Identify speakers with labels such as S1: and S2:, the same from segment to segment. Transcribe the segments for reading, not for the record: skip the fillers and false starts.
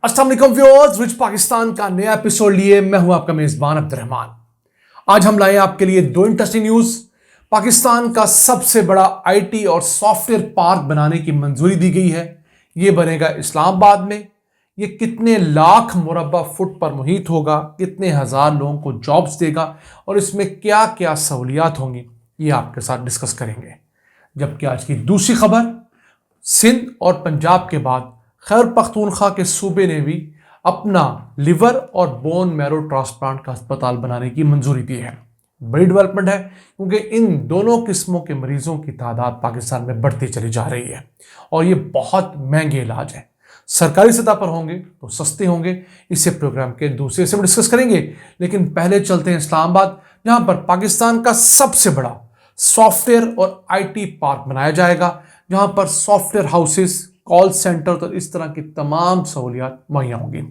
S1: अस्सलाम वालेकुम viewers, rich Pakistan का नया एपिसोड लिए मैं हूं आपका मेजबान अब्दुर्रहमान। आज हम लाए आपके लिए दो इंटरेस्टिंग न्यूज। पाकिस्तान का सबसे बड़ा आईटी और सॉफ्टवेयर पार्क बनाने की मंजूरी दी गई है। यह बनेगा इस्लामाबाद में। यह कितने लाख मुरब्बा फुट पर मुहित होगा, कितने हजार लोगों को जॉब्स देगा और इसमें क्या क्या सहूलियात होंगी, ये आपके साथ डिस्कस करेंगे। जबकि आज की दूसरी खबर, सिंध और पंजाब के बाद खैबर पख्तूनख्वा के सूबे ने भी अपना लिवर और बोन मैरो ट्रांसप्लांट का अस्पताल बनाने की मंजूरी दी है। बड़ी डेवलपमेंट है क्योंकि इन दोनों किस्मों के मरीजों की तादाद पाकिस्तान में बढ़ती चली जा रही है और ये बहुत महंगे इलाज हैं। सरकारी सतह पर होंगे तो सस्ते होंगे। इसे प्रोग्राम के दूसरे से डिस्कस करेंगे, लेकिन पहले चलते हैं इस्लामाबाद, जहां पर पाकिस्तान का सबसे बड़ा सॉफ्टवेयर और आईटी पार्क बनाया जाएगा, जहां पर सॉफ्टवेयर हाउसेस, कॉल सेंटर तो इस तरह की तमाम सहूलियात मुहैया होंगी।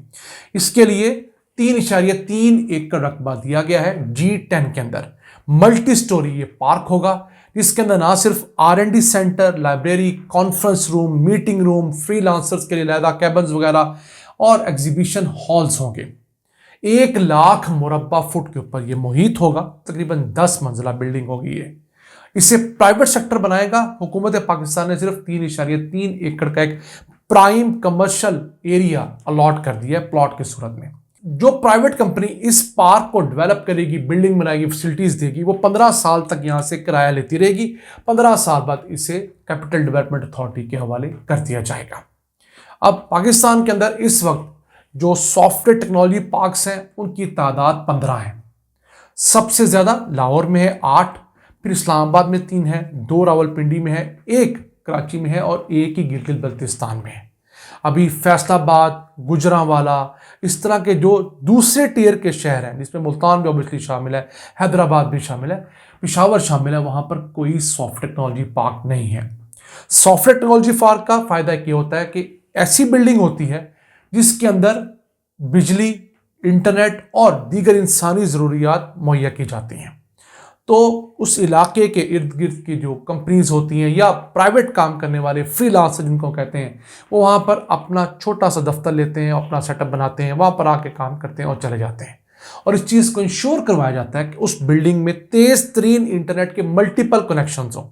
S1: इसके लिए 3.3 एकड़ रकबा दिया गया है G10 के अंदर। मल्टी स्टोरी ये पार्क होगा, जिसके अंदर ना सिर्फ R&D centre, library, conference room, meeting room, freelancers के लिए अलहदा कैबिन्स वगैरह और एग्जीबिशन हॉल्स होंगे। 1 लाख मुरब्बा फुट के ऊपर यह मुहित होगा। तकरीबन 10 मंजिला बिल्डिंग होगी ये। इसे प्राइवेट सेक्टर बनाएगा। हुकूमत पाकिस्तान ने सिर्फ 3.3 एकड़ का एक प्राइम कमर्शियल एरिया अलॉट कर दिया है प्लॉट की सूरत में। जो प्राइवेट कंपनी इस पार्क को डेवलप करेगी, बिल्डिंग बनाएगी, फैसिलिटीज देगी, वो 15 साल तक यहां से किराया लेती रहेगी। 15 साल बाद इसे कैपिटल डेवलपमेंट अथॉरिटी के हवाले कर दिया जाएगा। अब पाकिस्तान के अंदर इस वक्त जो सॉफ्टवेयर टेक्नोलॉजी पार्क्स हैं उनकी तादाद 15 है। सबसे ज्यादा लाहौर में है 8, फिर इस्लामाबाद में 3 है, 2 रावलपिंडी में है, 1 कराची में है और 1 ही गिलगित बल्तिस्तान में है। अभी फैसलाबाद, गुजरांवाला, इस तरह के जो दूसरे टियर के शहर हैं, जिसमें मुल्तान भी ऑब्वियसली शामिल है, हैदराबाद भी शामिल है, पेशावर शामिल है, वहां पर कोई सॉफ्टवेयर टेक्नोलॉजी पार्क नहीं है। सॉफ्टवेयर टेक्नोलॉजी पार्क का फायदा ये होता है कि ऐसी बिल्डिंग होती है जिसके अंदर बिजली, इंटरनेट और दीगर इंसानी जरूरियात मुहैया की जाती हैं। तो उस इलाके के इर्द गिर्द की जो कंपनीज होती हैं या प्राइवेट काम करने वाले फ्रीलांसर जिनको कहते हैं, वो वहाँ पर अपना छोटा सा दफ्तर लेते हैं, अपना सेटअप बनाते हैं, वहाँ पर आके काम करते हैं और चले जाते हैं। और इस चीज़ को इंश्योर करवाया जाता है कि उस बिल्डिंग में तेज तरीन इंटरनेट के मल्टीपल कनेक्शंस हों,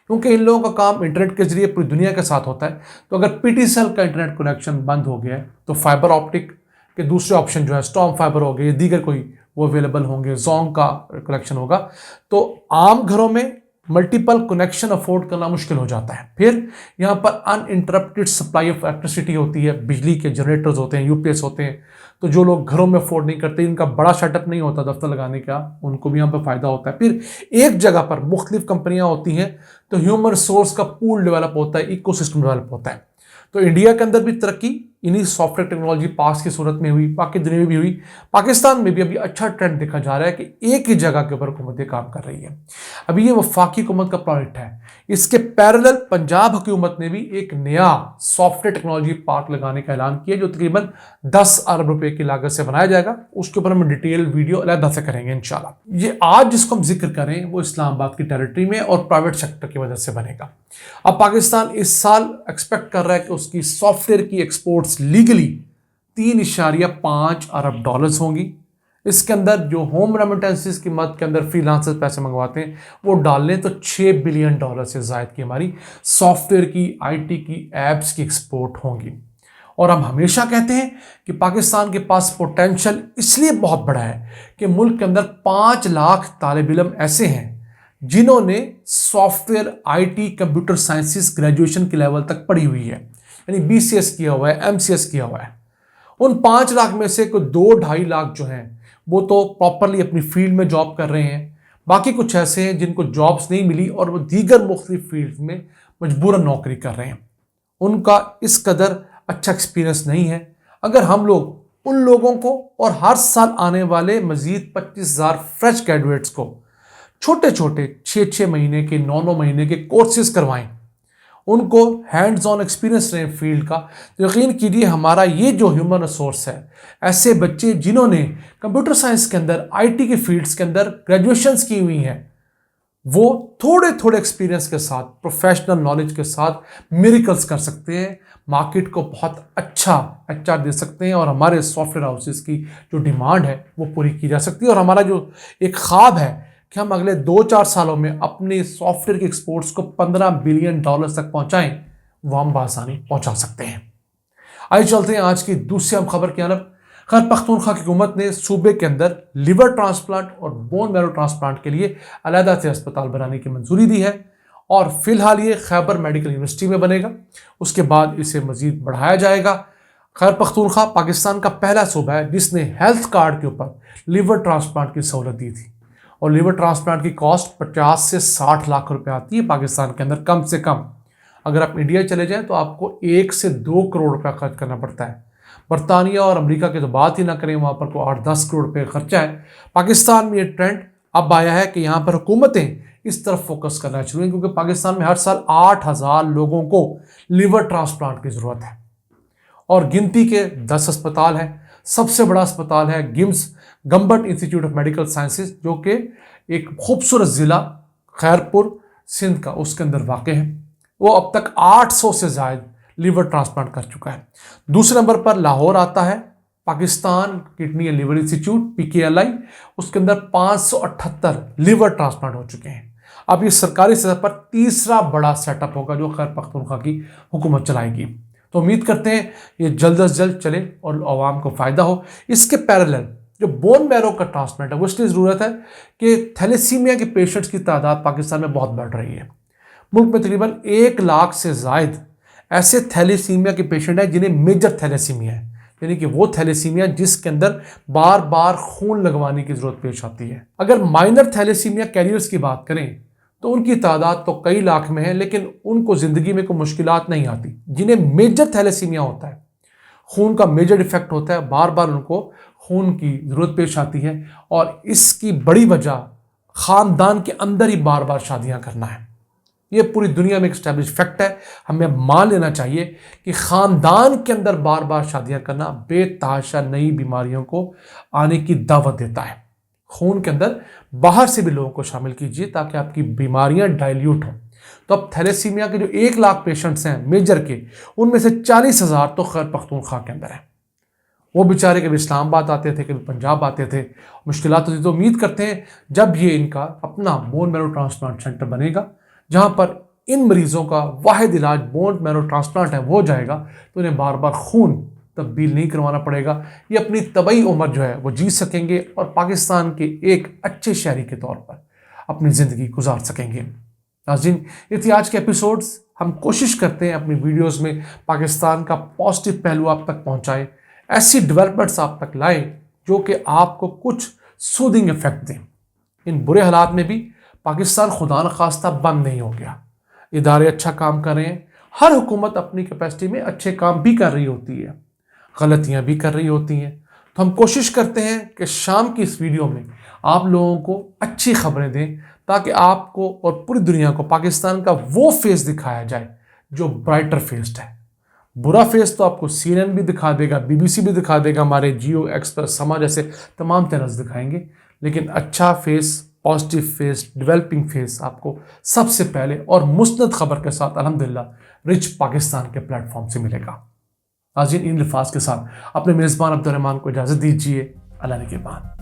S1: क्योंकि इन लोगों का काम इंटरनेट के जरिए पूरी दुनिया के साथ होता है। तो अगर PTCL का इंटरनेट कनेक्शन बंद हो गया है तो फाइबर ऑप्टिक के दूसरे ऑप्शन जो है स्टॉर्म फाइबर हो गए, दीगर कोई वो अवेलेबल होंगे, जोंग का कनेक्शन होगा। तो आम घरों में मल्टीपल कनेक्शन अफोर्ड करना मुश्किल हो जाता है। फिर यहाँ पर अनइंटरप्टेड सप्लाई ऑफ इलेक्ट्रिसिटी होती है, बिजली के जनरेटर्स होते हैं, UPS होते हैं। तो जो लोग घरों में अफोर्ड नहीं करते, इनका बड़ा सेटअप नहीं होता दफ्तर लगाने का, उनको भी यहाँ पर फायदा होता है। फिर एक जगह पर मुख्तलिफ कंपनियां होती हैं तो ह्यूमन रिसोर्स का पूल डेवलप होता है, इकोसिस्टम डेवलप होता है। तो इंडिया के अंदर भी तरक्की इन्हीं सॉफ्टवेयर टेक्नोलॉजी पार्क्स की सूरत में हुई, बाकी दुनिया में भी हुई। पाकिस्तान में भी अभी अच्छा ट्रेंड देखा जा रहा है कि एक ही जगह के ऊपर हुकूमतें काम कर रही है। अभी ये वफाकी हुकूमत का प्रोजेक्ट है। इसके पैरेलल पंजाब हुकूमत ने भी एक नया सॉफ्टवेयर टेक्नोलॉजी पार्क लगाने का ऐलान किया, जो तकरीबन 10 अरब रुपए की लागत से बनाया जाएगा। उसके ऊपर हम डिटेल वीडियो अलग से करेंगे इंशाल्लाह। ये आज जिसको हम जिक्र करें वो इस्लामाबाद की टेरिटरी में और प्राइवेट सेक्टर की वजह से बनेगा। अब पाकिस्तान इस साल एक्सपेक्ट कर रहा है कि उसकी सॉफ्टवेयर की एक्सपोर्ट्स लीगली 3.5 अरब डॉलर्स होंगी। इसके अंदर जो होम रेमिटेंसेस की मद के अंदर फ्रीलांसर्स पैसे मंगवाते हैं वो डाल लें तो $6 बिलियन से ज़ायद की हमारी सॉफ्टवेयर की, आईटी की, एप्स की एक्सपोर्ट होंगी। और हम हमेशा कहते हैं कि पाकिस्तान के पास पोटेंशियल इसलिए बहुत बड़ा है कि मुल्क के अंदर 5 लाख तालिब इल्म ऐसे हैं जिन्होंने software, IT, computer sciences graduation के लेवल तक पढ़ी हुई है, यानी BCS किया हुआ है, MCS किया हुआ है। उन 5 लाख में से कोई 2-2.5 लाख जो हैं वो तो प्रॉपरली अपनी फील्ड में जॉब कर रहे हैं। बाकी कुछ ऐसे हैं जिनको जॉब्स नहीं मिली और वो दीगर मुख्तलिफ फील्ड में मजबूरन नौकरी कर रहे हैं। उनका इस कदर अच्छा एक्सपीरियंस नहीं है। अगर हम लोग उन लोगों को और हर साल आने वाले मजीद 25,000 फ्रेश ग्रेजुएट्स को छोटे छोटे 6-6 महीने के, 9-9 महीने के कोर्सेज करवाएं, उनको हैंड्स ऑन एक्सपीरियंस रहे फील्ड का, तो यकीन कीजिए हमारा ये जो ह्यूमन रिसोर्स है, ऐसे बच्चे जिन्होंने कंप्यूटर साइंस के अंदर, आईटी के फील्ड्स के अंदर ग्रेजुएशंस की हुई हैं, वो थोड़े थोड़े एक्सपीरियंस के साथ, प्रोफेशनल नॉलेज के साथ मिरेकल्स कर सकते हैं, मार्केट को बहुत अच्छा एचआर दे सकते हैं और हमारे सॉफ्टवेयर हाउसेस की जो डिमांड है वो पूरी की जा सकती है। और हमारा जो एक ख्वाब है कि हम अगले 2-4 सालों में अपने सॉफ्टवेयर के एक्सपोर्ट्स को $15 बिलियन तक पहुंचाएं, वो हम बआसानी पहुंचा सकते हैं। आइए चलते हैं आज की दूसरी अहम खबर की तरफ। खैबर पख्तूनख्वा की हुकूमत ने सूबे के अंदर लिवर ट्रांसप्लांट और बोन मैरो ट्रांसप्लांट के लिए अलहदा से अस्पताल बनाने की मंजूरी दी है और फिलहाल ये खैबर मेडिकल यूनिवर्सिटी में बनेगा। उसके बाद इसे मजीद बढ़ाया जाएगा। खैबर पख्तूनख्वा पाकिस्तान का पहला सूबा है जिसने हेल्थ कार्ड के ऊपर लिवर ट्रांसप्लांट की सहूलत दी थी और लिवर ट्रांसप्लांट की कॉस्ट 50 से 60 लाख रुपए आती है पाकिस्तान के अंदर कम से कम। अगर आप इंडिया चले जाएं तो आपको 1 से 2 करोड़ रुपया खर्च करना पड़ता है। बरतानिया और अमेरिका की तो बात ही ना करें, वहाँ पर को 8-10 करोड़ रुपये खर्चा है। पाकिस्तान में ये ट्रेंड अब आया है कि यहाँ पर हुकूमतें इस तरफ फोकस करना शुरू हैं क्योंकि पाकिस्तान में हर साल 8,000 लोगों को लिवर ट्रांसप्लांट की ज़रूरत है और गिनती के 10 अस्पताल हैं। सबसे बड़ा अस्पताल है गिम्स गम्बट इंस्टीट्यूट ऑफ मेडिकल साइंसेज, जो कि एक खूबसूरत ज़िला खैरपुर सिंध का उसके अंदर वाक़ है। वो अब तक 800 से ज़्यादा लिवर ट्रांसप्लांट कर चुका है। दूसरे नंबर पर लाहौर आता है, Pakistan kidney and liver institute PKLI, उसके अंदर 578 लिवर ट्रांसप्लांट हो चुके हैं। अब ये सरकारी सतह पर तीसरा बड़ा सेटअप होगा जो खैबर पख्तूनख्वा की हुकूमत चलाएगी। तो उम्मीद करते हैं ये जल्द अज जल्द चले और आवाम को फ़ायदा हो। इसके पैरेलल जो बोन मैरो का ट्रांसप्लांट है वो इसलिए ज़रूरत है कि थैलेसीमिया के पेशेंट्स की तादाद पाकिस्तान में बहुत बढ़ रही है। मुल्क में तकरीबन 1 लाख से ज़ायद ऐसे थैलेसीमिया के पेशेंट हैं जिन्हें मेजर थैलेसीमिया है, यानी कि वो थैलेसीमिया जिसके अंदर बार बार खून लगवाने की ज़रूरत पेश आती है। अगर माइनर थैलेसीमिया कैरियर्स की बात करें तो उनकी तादाद तो कई लाख में है, लेकिन उनको ज़िंदगी में कोई मुश्किलात नहीं आती। जिन्हें मेजर थैलेसीमिया होता है, खून का मेजर डिफेक्ट होता है, बार बार उनको खून की ज़रूरत पेश आती है और इसकी बड़ी वजह ख़ानदान के अंदर ही बार बार शादियाँ करना है। ये पूरी दुनिया में एक स्टैब्लिश फैक्ट है। हमें मान लेना चाहिए कि ख़ानदान के अंदर बार बार शादियां करना बेतहाशा नई बीमारियों को आने की दावत देता है। खून के अंदर बाहर से भी लोगों को शामिल कीजिए ताकि आपकी बीमारियां डाइल्यूट हों। तो अब थैलेसीमिया के जो 1 लाख पेशेंट्स हैं मेजर के, उनमें से 40,000 तो खैबर पख्तूनख्वा के अंदर है। वो बेचारे कभी इस्लामाबाद आते थे, कभी पंजाब आते थे, मुश्किलात होती। तो उम्मीद करते हैं जब ये इनका अपना बोन मैरो ट्रांसप्लांट सेंटर बनेगा जहाँ पर इन मरीज़ों का वाहिद इलाज बोन मैरो ट्रांसप्लांट है वो जाएगा, तो उन्हें बार बार खून तब्दील नहीं करवाना पड़ेगा। ये अपनी तबई उम्र जो है वो जी सकेंगे और पाकिस्तान के एक अच्छे शहरी के तौर पर अपनी ज़िंदगी गुजार सकेंगे। नाज़रीन, ये थी आज के एपिसोड्स। हम कोशिश करते हैं अपनी वीडियोज़ में पाकिस्तान का पॉजिटिव पहलू आप तक पहुँचाएँ, ऐसी डेवलपमेंट्स आप तक लाएँ जो कि आपको कुछ सूदिंग इफेक्ट दें। इन बुरे हालात में भी पाकिस्तान खुदा न खास्ता बंद नहीं हो गया। इदारे अच्छा काम कर रहे हैं, हर हुकूमत अपनी कैपेसिटी में अच्छे काम भी कर रही होती है, गलतियां भी कर रही होती हैं। तो हम कोशिश करते हैं कि शाम की इस वीडियो में आप लोगों को अच्छी खबरें दें ताकि आपको और पूरी दुनिया को पाकिस्तान का वो फेस दिखाया जाए जो ब्राइटर फेस्ड है। बुरा फेस तो आपको CNN भी दिखा देगा, BBC भी दिखा देगा, हमारे जियो एक्सप्रेस समा जैसे तमाम चैनल्स दिखाएंगे, लेकिन अच्छा face, positive face, developing face आपको सबसे पहले और मुस्नद खबर के साथ अल्हम्दुलिल्लाह रिच पाकिस्तान के प्लेटफॉर्म से मिलेगा। नाज़रीन, इन अल्फाज के साथ अपने मेज़बान अब्दुल रहमान को इजाज़त दीजिए। अल्लाह ने के बाद।